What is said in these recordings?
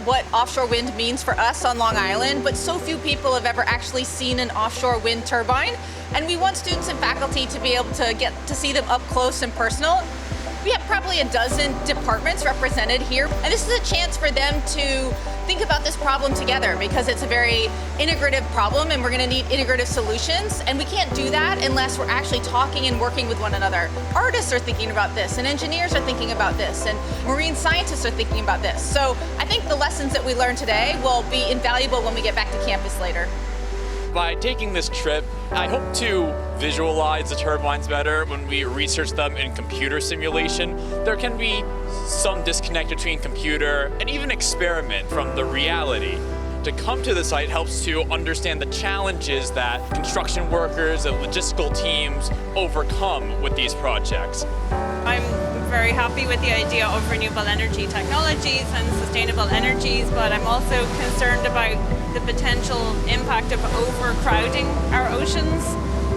what offshore wind means for us on Long Island, but so few people have ever actually seen an offshore wind turbine. And we want students and faculty to be able to get to see them up close and personal. We have probably a dozen departments represented here, and this is a chance for them to think about this problem together because it's a very integrative problem and we're going to need integrative solutions, and we can't do that unless we're actually talking and working with one another. Artists are thinking about this, and engineers are thinking about this, and marine scientists are thinking about this. So I think the lessons that we learned today will be invaluable when we get back to campus later. By taking this trip, I hope to visualize the turbines better when we research them in computer simulation. There can be some disconnect between computer and even experiment from the reality. To come to the site helps to understand the challenges that construction workers and logistical teams overcome with these projects. I'm very happy with the idea of renewable energy technologies and sustainable energies, but I'm also concerned about the potential impact of overcrowding our oceans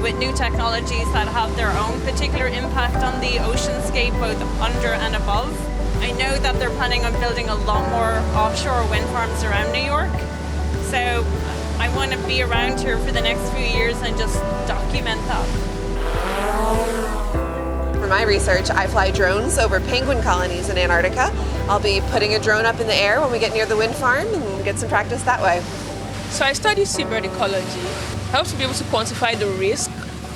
with new technologies that have their own particular impact on the oceanscape, both under and above. I know that they're planning on building a lot more offshore wind farms around New York, so I want to be around here for the next few years and just document that. For my research, I fly drones over penguin colonies in Antarctica. I'll be putting a drone up in the air when we get near the wind farm and get some practice that way. So I study seabird ecology. Helps to be able to quantify the risk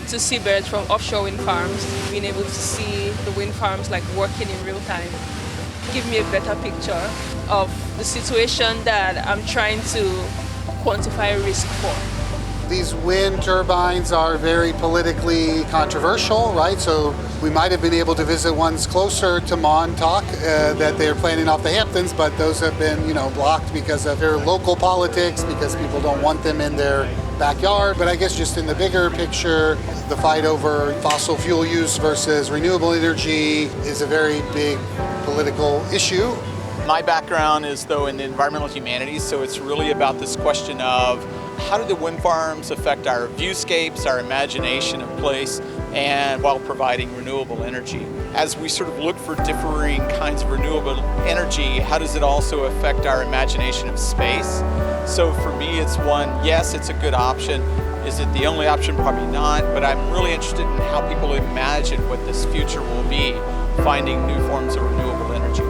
to seabirds from offshore wind farms, being able to see the wind farms like working in real time. Give me a better picture of the situation that I'm trying to quantify risk for. These wind turbines are very politically controversial, right? So we might have been able to visit ones closer to Montauk that they're planning off the Hamptons, but those have been, blocked because of their local politics, because people don't want them in their backyard. But I guess just in the bigger picture, the fight over fossil fuel use versus renewable energy is a very big political issue. My background is, though, in the environmental humanities, so it's really about this question of how do the wind farms affect our viewscapes, our imagination of place, and while providing renewable energy. As we sort of look for differing kinds of renewable energy, how does it also affect our imagination of space? So for me, it's one, yes, it's a good option. Is it the only option? Probably not, but I'm really interested in how people imagine what this future will be, finding new forms of renewable energy.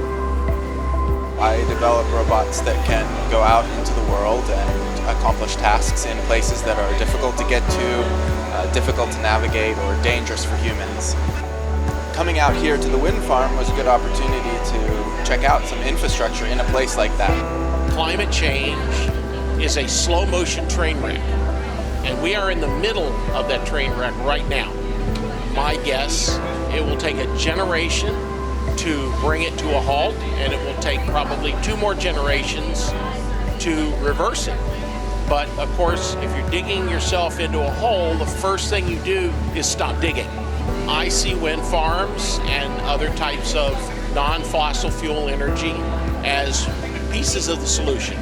I develop robots that can go out into the world and accomplish tasks in places that are difficult to get to, difficult to navigate, or dangerous for humans. Coming out here to the wind farm was a good opportunity to check out some infrastructure in a place like that. Climate change is a slow motion train wreck, and we are in the middle of that train wreck right now. My guess, it will take a generation to bring it to a halt, and it will take probably 2 more generations to reverse it. But of course, if you're digging yourself into a hole, the first thing you do is stop digging. I see wind farms and other types of non-fossil fuel energy as pieces of the solution.